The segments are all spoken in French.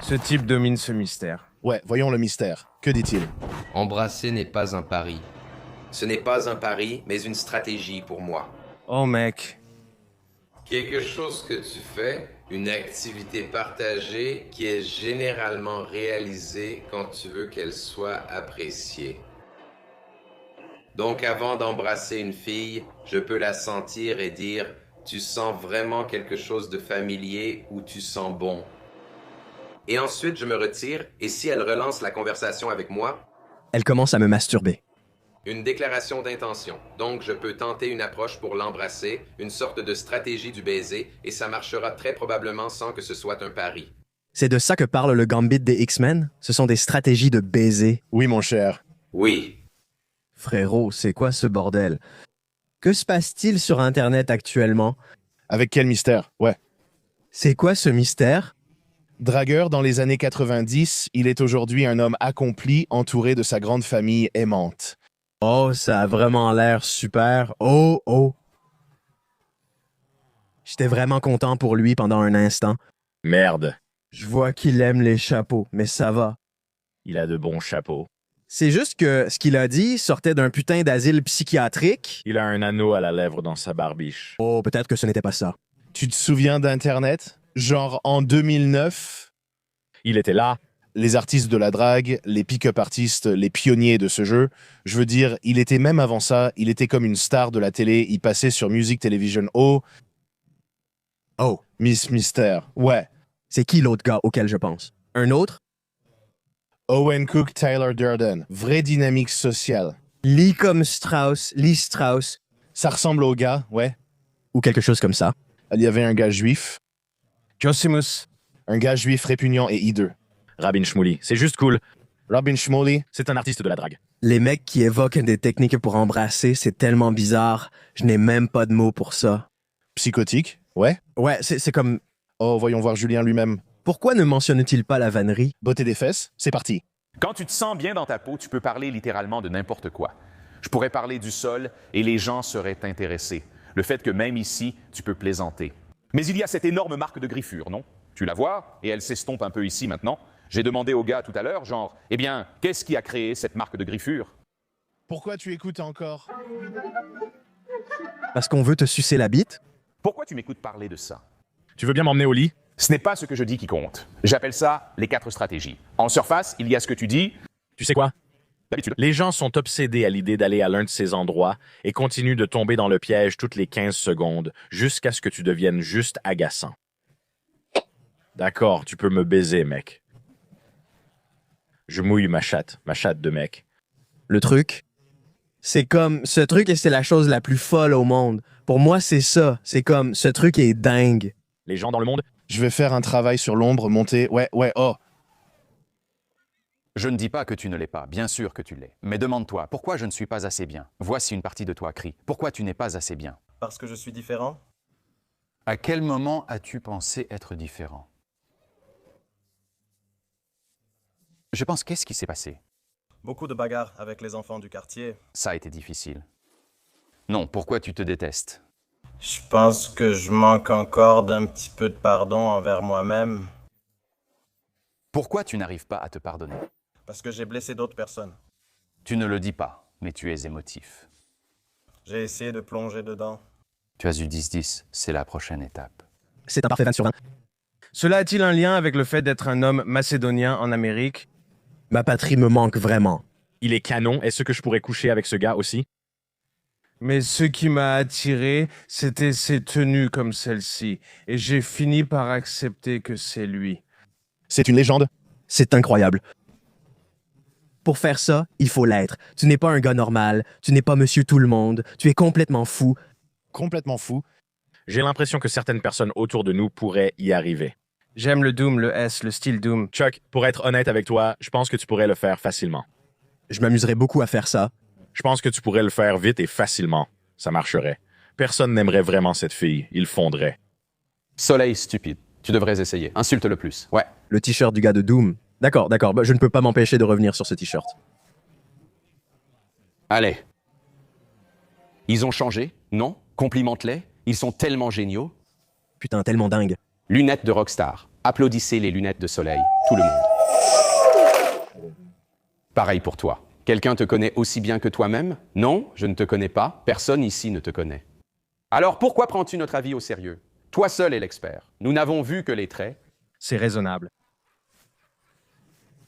Ce type domine ce mystère. Ouais, voyons le mystère. Que dit-il? Embrasser n'est pas un pari. Ce n'est pas un pari, mais une stratégie pour moi. Oh mec. Quelque chose que tu fais, une activité partagée qui est généralement réalisée quand tu veux qu'elle soit appréciée. Donc avant d'embrasser une fille, je peux la sentir et dire « Tu sens vraiment quelque chose de familier ou tu sens bon ». Et ensuite, je me retire, et si elle relance la conversation avec moi, Elle commence à me masturber. une déclaration d'intention. Donc, je peux tenter une approche pour l'embrasser, une sorte de stratégie du baiser, et ça marchera très probablement sans que ce soit un pari. C'est de ça que parle le Gambit des X-Men? Ce sont des stratégies de baiser. Oui, mon cher. Oui. Frérot, c'est quoi ce bordel? Que se passe-t-il sur Internet actuellement? Avec quel mystère? Ouais. C'est quoi ce mystère? Dragueur dans les années 90, il est aujourd'hui un homme accompli, entouré de sa grande famille aimante. Oh, ça a vraiment l'air super. Oh. J'étais vraiment content pour lui pendant un instant. Merde, Je vois qu'il aime les chapeaux, mais ça va. il a de bons chapeaux. C'est juste que ce qu'il a dit sortait d'un putain d'asile psychiatrique. Il a un anneau à la lèvre dans sa barbiche. Oh, peut-être que ce n'était pas ça. Tu te souviens d'Internet? Genre en 2009, Il était là. les artistes de la drague, les pick-up artistes, les pionniers de ce jeu. Je veux dire, il était même avant ça, il était comme une star de la télé, il passait sur Music Television O. Oh, Miss Mystère. Ouais. c'est qui l'autre gars auquel je pense? Un autre? Owen Cook, Tyler Durden. Vraie dynamique sociale. Lee Strauss, Ça ressemble au gars, ouais. ou quelque chose comme ça. Il y avait un gars juif. Josimus. Un gars juif répugnant et hideux. Rabin Shmuley. C'est juste cool. Robin Schmoley. C'est un artiste de la drague. Les mecs qui évoquent des techniques pour embrasser, c'est tellement bizarre. Je n'ai même pas de mots pour ça. Psychotique. Ouais. Ouais, c'est comme... Oh, voyons voir Julien lui-même. Pourquoi ne mentionne-t-il pas la vannerie? Beauté des fesses, c'est parti. Quand tu te sens bien dans ta peau, tu peux parler littéralement de n'importe quoi. Je pourrais parler du sol et les gens seraient intéressés. Le fait que même ici, tu peux plaisanter. Mais il y a cette énorme marque de griffure, non? Tu la vois, et elle s'estompe un peu ici maintenant. J'ai demandé au gars tout à l'heure, genre, eh bien, qu'est-ce qui a créé cette marque de griffure? Pourquoi tu écoutes encore? Parce qu'on veut te sucer la bite? Pourquoi tu m'écoutes parler de ça? Tu veux bien m'emmener au lit? Ce n'est pas ce que je dis qui compte. J'appelle ça les 4 stratégies. En surface, il y a ce que tu dis, Tu sais quoi? d'habitude. Les gens sont obsédés à l'idée d'aller à l'un de ces endroits et continuent de tomber dans le piège toutes les 15 secondes jusqu'à ce que tu deviennes juste agaçant. D'accord, tu peux me baiser, mec. Je mouille ma chatte de mec. Le truc, c'est comme... Ce truc, et c'est la chose la plus folle au monde. Pour moi, c'est ça. C'est comme... Ce truc est dingue. Les gens dans le monde, Je vais faire un travail sur l'ombre, monter... Ouais, oh. Je ne dis pas que tu ne l'es pas, bien sûr que tu l'es. Mais demande-toi, pourquoi je ne suis pas assez bien? Voici une partie de toi crie. Pourquoi tu n'es pas assez bien? Parce que je suis différent? À quel moment as-tu pensé être différent? Je pense, qu'est-ce qui s'est passé? Beaucoup de bagarres avec les enfants du quartier. Ça a été difficile. Non, pourquoi tu te détestes? Je pense que je manque encore d'un petit peu de pardon envers moi-même. Pourquoi tu n'arrives pas à te pardonner? Parce que j'ai blessé d'autres personnes. Tu ne le dis pas, mais tu es émotif. J'ai essayé de plonger dedans. Tu as eu 10-10, c'est la prochaine étape. C'est un parfait 20 sur 20. Cela a-t-il un lien avec le fait d'être un homme macédonien en Amérique? Ma patrie me manque vraiment. il est canon. Est-ce que je pourrais coucher avec ce gars aussi? Mais ce qui m'a attiré, c'était ses tenues comme celle-ci. Et j'ai fini par accepter que c'est lui. C'est une légende. C'est incroyable. Pour faire ça, il faut l'être. Tu n'es pas un gars normal, tu n'es pas monsieur tout le monde, tu es complètement fou. Complètement fou. J'ai l'impression que certaines personnes autour de nous pourraient y arriver. J'aime le Doom, le S, le style Doom. Chuck, pour être honnête avec toi, je pense que tu pourrais le faire facilement. Je m'amuserais beaucoup à faire ça. Je pense que tu pourrais le faire vite et facilement. Ça marcherait. Personne n'aimerait vraiment cette fille. Il fondrait. Soleil stupide. Tu devrais essayer. Insulte le plus. Ouais. Le t-shirt du gars de Doom. D'accord. Bah, je ne peux pas m'empêcher de revenir sur ce t-shirt. Allez. Ils ont changé, non? Complimente-les. Ils sont tellement géniaux. Putain, tellement dingue. Lunettes de rockstar. Applaudissez les lunettes de soleil, tout le monde. Pareil pour toi. Quelqu'un te connaît aussi bien que toi-même? Non, je ne te connais pas. Personne ici ne te connaît. Alors pourquoi prends-tu notre avis au sérieux? Toi seul es l'expert. Nous n'avons vu que les traits. C'est raisonnable.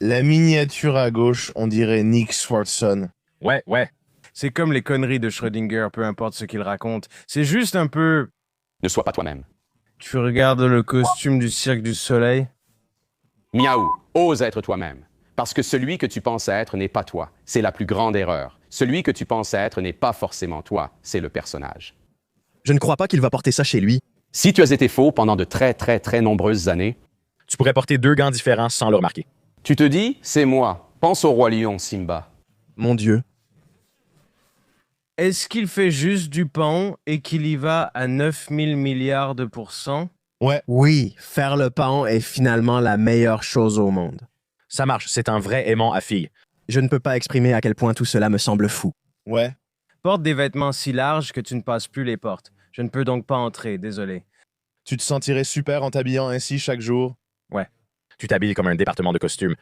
La miniature à gauche, on dirait Nick Swardson. Ouais, ouais. C'est comme les conneries de Schrödinger, peu importe ce qu'il raconte. C'est juste un peu... Ne sois pas toi-même. Tu regardes le costume du Cirque du Soleil? Miaou, ose être toi-même. Parce que celui que tu penses être n'est pas toi. C'est la plus grande erreur. Celui que tu penses être n'est pas forcément toi. C'est le personnage. Je ne crois pas qu'il va porter ça chez lui. Si tu as été faux pendant de très, très, très nombreuses années, Tu pourrais porter 2 gants différents sans le remarquer. tu te dis, c'est moi. Pense au roi lion, Simba. Mon Dieu. Est-ce qu'il fait juste du paon et qu'il y va à 9000 milliards de pourcents? Ouais, Oui, faire le paon est finalement la meilleure chose au monde. Ça marche, c'est un vrai aimant à filles. Je ne peux pas exprimer à quel point tout cela me semble fou. ouais. Porte des vêtements si larges que tu ne passes plus les portes. Je ne peux donc pas entrer, désolé. Tu te sentirais super en t'habillant ainsi chaque jour? Tu t'habilles comme un département de costumes.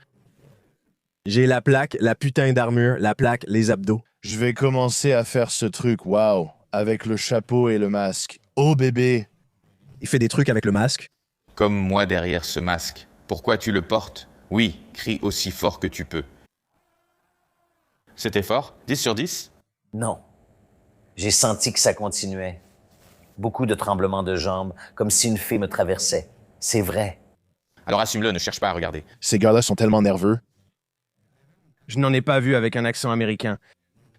J'ai la plaque, la putain d'armure, la plaque, les abdos. Je vais commencer à faire ce truc, waouh, avec le chapeau et le masque. Oh bébé! Il fait des trucs avec le masque. Comme moi derrière ce masque. Pourquoi tu le portes? Oui, crie aussi fort que tu peux. C'était fort? 10 sur 10? Non. J'ai senti que ça continuait. Beaucoup de tremblements de jambes, comme si une fée me traversait. C'est vrai. Alors assume-le, ne cherche pas à regarder. Ces gars-là sont tellement nerveux. Je n'en ai pas vu avec un accent américain.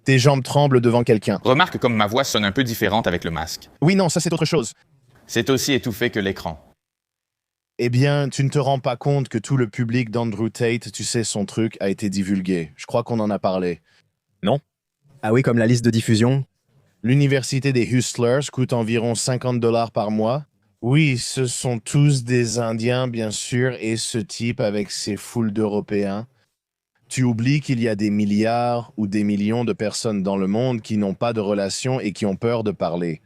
Tes jambes tremblent devant quelqu'un. Remarque comme ma voix sonne un peu différente avec le masque. Oui, non, ça c'est autre chose. C'est aussi étouffé que l'écran. Eh bien, tu ne te rends pas compte que tout le public d'Andrew Tate, tu sais, son truc a été divulgué. Je crois qu'on en a parlé. Ah oui, comme la liste de diffusion. L'université des Hustlers coûte environ 50 $ par mois. Oui, ce sont tous des Indiens, bien sûr, et ce type avec ses foules d'Européens. Tu oublies qu'il y a des milliards ou des millions de personnes dans le monde qui n'ont pas de relation et qui ont peur de parler.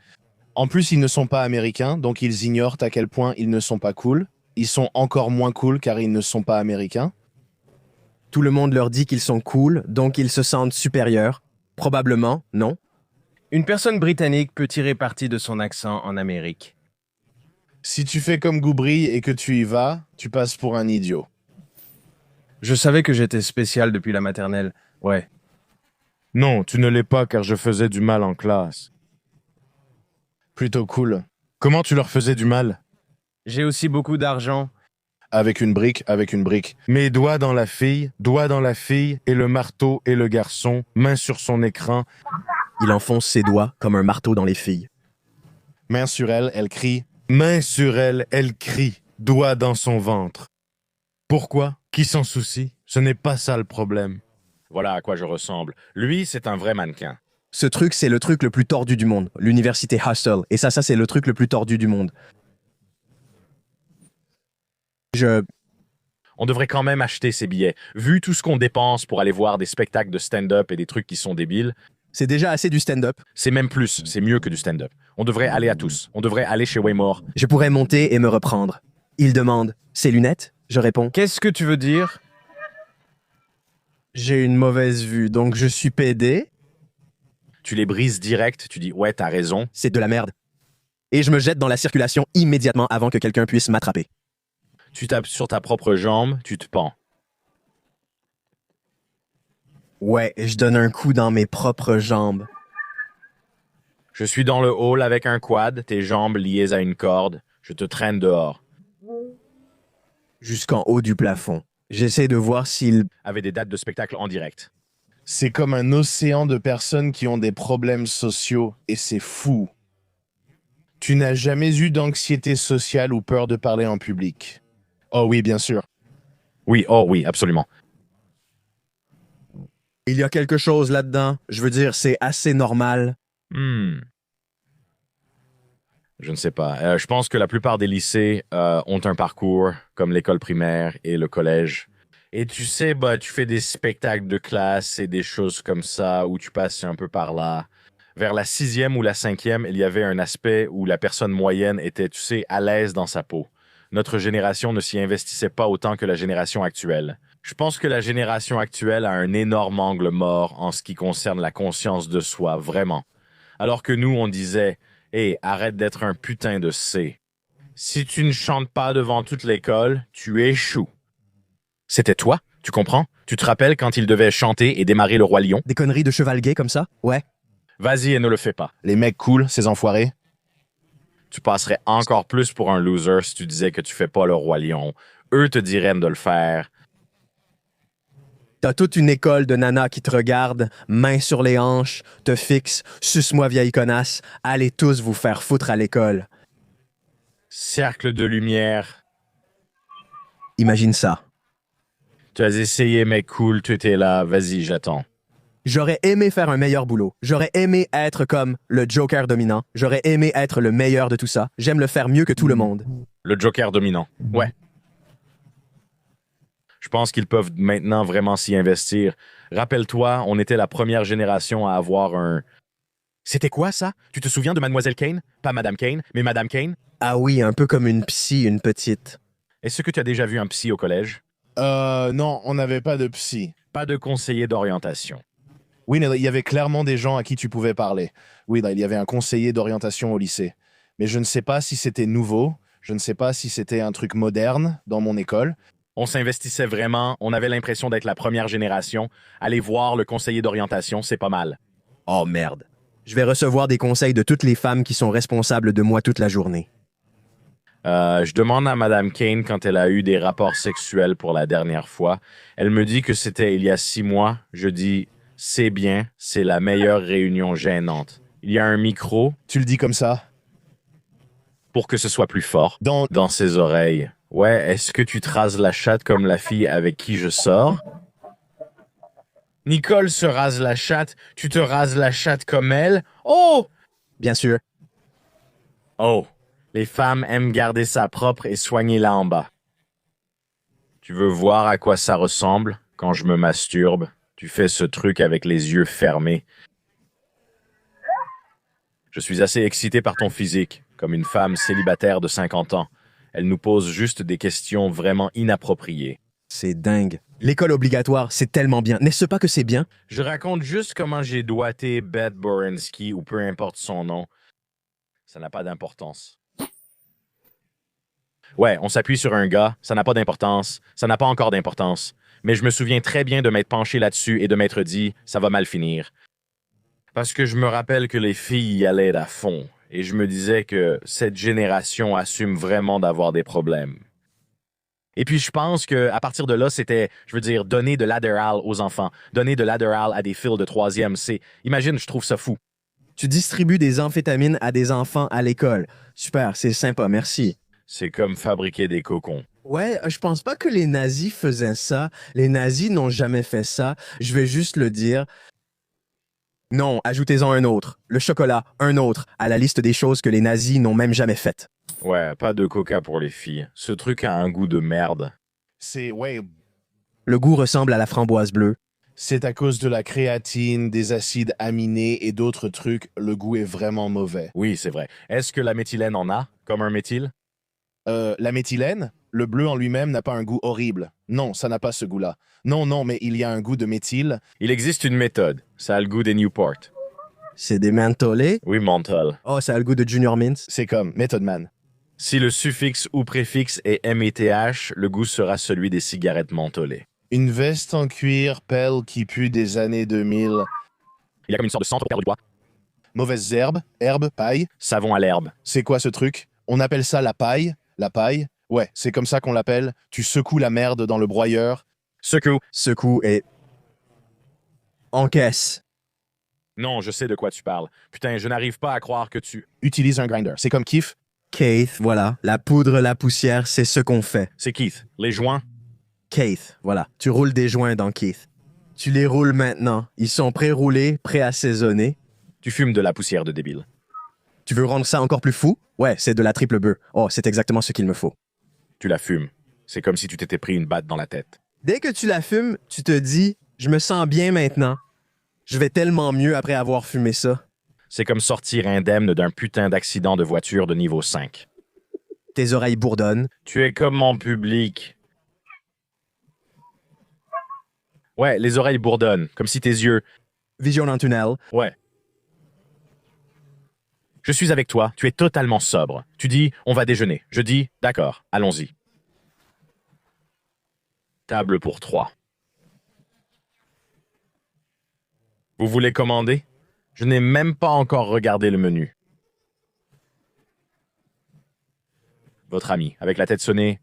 En plus, ils ne sont pas américains, donc ils ignorent à quel point ils ne sont pas cool. Ils sont encore moins cool car ils ne sont pas américains. Tout le monde leur dit qu'ils sont cool, donc ils se sentent supérieurs. Probablement, non? Une personne britannique peut tirer parti de son accent en Amérique. Si tu fais comme Goubry et que tu y vas, tu passes pour un idiot. Je savais que j'étais spécial depuis la maternelle. Ouais. Non, tu ne l'es pas car je faisais du mal en classe. Plutôt cool. Comment tu leur faisais du mal? J'ai aussi beaucoup d'argent. Avec une brique. Mes doigts dans la fille, et le marteau et le garçon, main sur son écran. Il enfonce ses doigts comme un marteau dans les filles. Main sur elle, elle crie. Main sur elle, elle crie, doigt dans son ventre. Pourquoi? Qui s'en soucie? Ce n'est pas ça le problème. Voilà à quoi je ressemble. Lui, c'est un vrai mannequin. Ce truc, c'est le truc le plus tordu du monde. L'université Hustle. Et ça, c'est le truc le plus tordu du monde. On devrait quand même acheter ces billets. Vu tout ce qu'on dépense pour aller voir des spectacles de stand-up et des trucs qui sont débiles, C'est déjà assez du stand-up. c'est même plus, c'est mieux que du stand-up. On devrait aller à tous. On devrait aller chez Waymore. Je pourrais monter et me reprendre. Il demande « Ses lunettes ?» Je réponds Qu'est-ce que tu veux dire? « J'ai une mauvaise vue, donc je suis pédé. Tu les brises direct, tu dis « Ouais, t'as raison. C'est de la merde. » Et je me jette dans la circulation immédiatement avant que quelqu'un puisse m'attraper. » Tu tapes sur ta propre jambe, tu te pends. Ouais, je donne un coup dans mes propres jambes. Je suis dans le hall avec un quad, tes jambes liées à une corde. Je te traîne dehors. Jusqu'en haut du plafond. J'essaie de voir s'il... Avec des dates de spectacle en direct. C'est comme un océan de personnes qui ont des problèmes sociaux, et c'est fou. Tu n'as jamais eu d'anxiété sociale ou peur de parler en public? Oh oui, bien sûr. Oui, oh oui, absolument. Il y a quelque chose là-dedans. Je veux dire, c'est assez normal. Je ne sais pas. Je pense que la plupart des lycées ont un parcours comme l'école primaire et le collège. Et tu sais, tu fais des spectacles de classe et des choses comme ça où tu passes un peu par là. Vers la 6e ou la 5e, il y avait un aspect où la personne moyenne était, tu sais, à l'aise dans sa peau. Notre génération ne s'y investissait pas autant que la génération actuelle. Je pense que la génération actuelle a un énorme angle mort en ce qui concerne la conscience de soi, vraiment. Alors que nous, on disait « Hey, arrête d'être un putain de C. Si tu ne chantes pas devant toute l'école, tu échoues. » C'était toi, tu comprends? Tu te rappelles quand il devait chanter et démarrer le Roi Lion? Des conneries de cheval gay comme ça? Ouais. Vas-y et ne le fais pas. Les mecs cool, ces enfoirés. Tu passerais encore plus pour un loser si tu disais que tu fais pas le Roi Lion. Eux te diraient de le faire. T'as toute une école de nanas qui te regardent, main sur les hanches, te fixe, suce-moi vieille connasse, allez tous vous faire foutre à l'école. Cercle de lumière. Imagine ça. Tu as essayé, mec cool, tu étais là. Vas-y, j'attends. J'aurais aimé faire un meilleur boulot. J'aurais aimé être comme le Joker dominant. J'aurais aimé être le meilleur de tout ça. J'aime le faire mieux que tout le monde. Le Joker dominant. Ouais. Je pense qu'ils peuvent maintenant vraiment s'y investir. Rappelle-toi, on était la première génération à avoir un... C'était quoi ça? Tu te souviens de Mademoiselle Kane? Pas Madame Kane, mais Madame Kane? Ah oui, un peu comme une psy, une petite. Est-ce que tu as déjà vu un psy au collège? Non, on n'avait pas de psy. Pas de conseiller d'orientation. Oui, mais il y avait clairement des gens à qui tu pouvais parler. Oui, il y avait un conseiller d'orientation au lycée. Mais je ne sais pas si c'était nouveau, je ne sais pas si c'était un truc moderne dans mon école. On s'investissait vraiment, on avait l'impression d'être la première génération. Aller voir le conseiller d'orientation, c'est pas mal. Oh merde. Je vais recevoir des conseils de toutes les femmes qui sont responsables de moi toute la journée. Je demande à Madame Kane quand elle a eu des rapports sexuels pour la dernière fois. Elle me dit que c'était il y a 6 mois. Je dis, c'est bien, c'est la meilleure réunion gênante. Il y a un micro. Tu le dis comme ça? Pour que ce soit plus fort. Dans ses oreilles. Ouais, est-ce que tu te rases la chatte comme la fille avec qui je sors? Nicole se rase la chatte, tu te rases la chatte comme elle? Oh! Bien sûr. Oh, les femmes aiment garder ça propre et soigner-la en bas. Tu veux voir à quoi ça ressemble quand je me masturbe? Tu fais ce truc avec les yeux fermés. Je suis assez excité par ton physique, comme une femme célibataire de 50 ans. Elle nous pose juste des questions vraiment inappropriées. C'est dingue. L'école obligatoire, c'est tellement bien. N'est-ce pas que c'est bien? Je raconte juste comment j'ai doigté Beth Borensky ou peu importe son nom. Ça n'a pas d'importance. Ouais, on s'appuie sur un gars, ça n'a pas d'importance, ça n'a pas encore d'importance. Mais je me souviens très bien de m'être penché là-dessus et de m'être dit, ça va mal finir. Parce que je me rappelle que les filles y allaient à fond. Et je me disais que cette génération assume vraiment d'avoir des problèmes. Et puis je pense qu'à partir de là, c'était, je veux dire, donner de l'Adderall aux enfants. Donner de l'Adderall à des fils de 3e. Imagine, je trouve ça fou. Tu distribues des amphétamines à des enfants à l'école. Super, c'est sympa, merci. C'est comme fabriquer des cocons. Ouais, je pense pas que les nazis faisaient ça. Les nazis n'ont jamais fait ça. Je vais juste le dire. Non, ajoutez-en un autre. Le chocolat, un autre, à la liste des choses que les nazis n'ont même jamais faites. Ouais, pas de coca pour les filles. Ce truc a un goût de merde. Ouais. Le goût ressemble à la framboise bleue. C'est à cause de la créatine, des acides aminés et d'autres trucs. Le goût est vraiment mauvais. Oui, c'est vrai. Est-ce que la méthylène en a, comme un méthyle? La méthylène, le bleu en lui-même n'a pas un goût horrible. Non, ça n'a pas ce goût-là. Non, mais il y a un goût de méthyle. Il existe une méthode. Ça a le goût des Newport. C'est des mentholés? Oui, menthol. Oh, ça a le goût de Junior Mints? C'est comme Method Man. Si le suffixe ou préfixe est METH, le goût sera celui des cigarettes mentholées. Une veste en cuir pelle qui pue des années 2000. Il y a comme une sorte de centre du bois. Mauvaises herbes, paille. Savon à l'herbe. C'est quoi ce truc? On appelle ça la paille. La paille? Ouais, c'est comme ça qu'on l'appelle. Tu secoues la merde dans le broyeur. Secoue et... encaisse. Non, je sais de quoi tu parles. Putain, je n'arrive pas à croire que tu... Utilise un grinder. C'est comme Keith. Keith, voilà. La poudre, la poussière, c'est ce qu'on fait. C'est Keith. Les joints? Keith, voilà. Tu roules des joints dans Keith. Tu les roules maintenant. Ils sont pré-roulés, pré-assaisonnés. Tu fumes de la poussière de débile. Tu veux rendre ça encore plus fou? Ouais, c'est de la triple bœuf. Oh, c'est exactement ce qu'il me faut. Tu la fumes. C'est comme si tu t'étais pris une batte dans la tête. Dès que tu la fumes, tu te dis « Je me sens bien maintenant. Je vais tellement mieux après avoir fumé ça. » C'est comme sortir indemne d'un putain d'accident de voiture de niveau 5. Tes oreilles bourdonnent. Tu es comme mon public. Ouais, les oreilles bourdonnent, comme si tes yeux... Vision en tunnel. Ouais. Je suis avec toi, tu es totalement sobre. Tu dis, on va déjeuner. Je dis, d'accord, allons-y. Table pour 3. Vous voulez commander? Je n'ai même pas encore regardé le menu. Votre ami, avec la tête sonnée.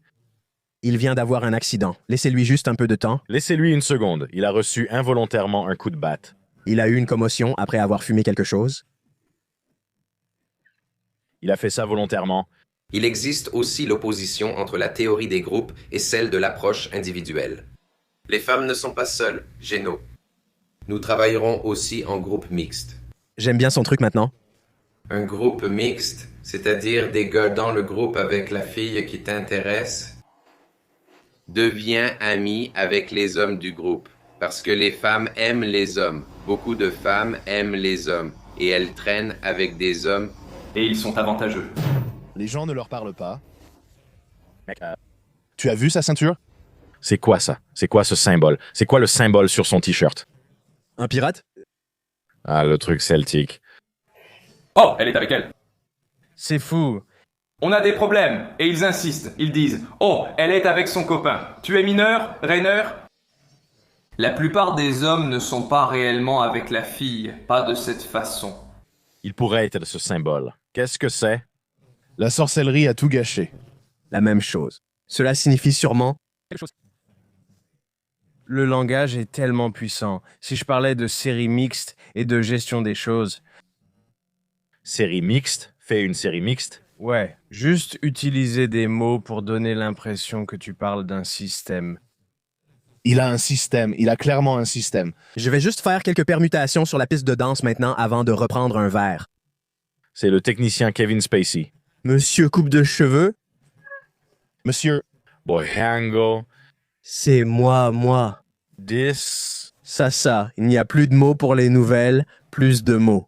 Il vient d'avoir un accident. Laissez-lui juste un peu de temps. Laissez-lui une seconde. Il a reçu involontairement un coup de batte. Il a eu une commotion après avoir fumé quelque chose. Il a fait ça volontairement. Il existe aussi l'opposition entre la théorie des groupes et celle de l'approche individuelle. Les femmes ne sont pas seules, Géno. Nous travaillerons aussi en groupe mixte. J'aime bien son truc maintenant. Un groupe mixte, c'est-à-dire des gars dans le groupe avec la fille qui t'intéresse, devient ami avec les hommes du groupe. Parce que les femmes aiment les hommes. Beaucoup de femmes aiment les hommes. Et elles traînent avec des hommes. Et ils sont avantageux. Les gens ne leur parlent pas. Tu as vu sa ceinture? C'est quoi ça? C'est quoi ce symbole? C'est quoi le symbole sur son t-shirt? Un pirate? Ah, le truc celtique. Oh, elle est avec elle. C'est fou. On a des problèmes, et ils insistent. Ils disent « Oh, elle est avec son copain. Tu es mineur, Rainer ?» La plupart des hommes ne sont pas réellement avec la fille, pas de cette façon. Il pourrait être ce symbole. Qu'est-ce que c'est? La sorcellerie a tout gâché. La même chose. Cela signifie sûrement quelque chose. Le langage est tellement puissant. Si je parlais de série mixte et de gestion des choses. Série mixte? Fais une série mixte? Ouais, juste utiliser des mots pour donner l'impression que tu parles d'un système. Il a un système, il a clairement un système. Je vais juste faire quelques permutations sur la piste de danse maintenant avant de reprendre un verre. C'est le technicien Kevin Spacey. Monsieur coupe de cheveux? Monsieur, Boyango. C'est moi. This. Ça. Il n'y a plus de mots pour les nouvelles, plus de mots.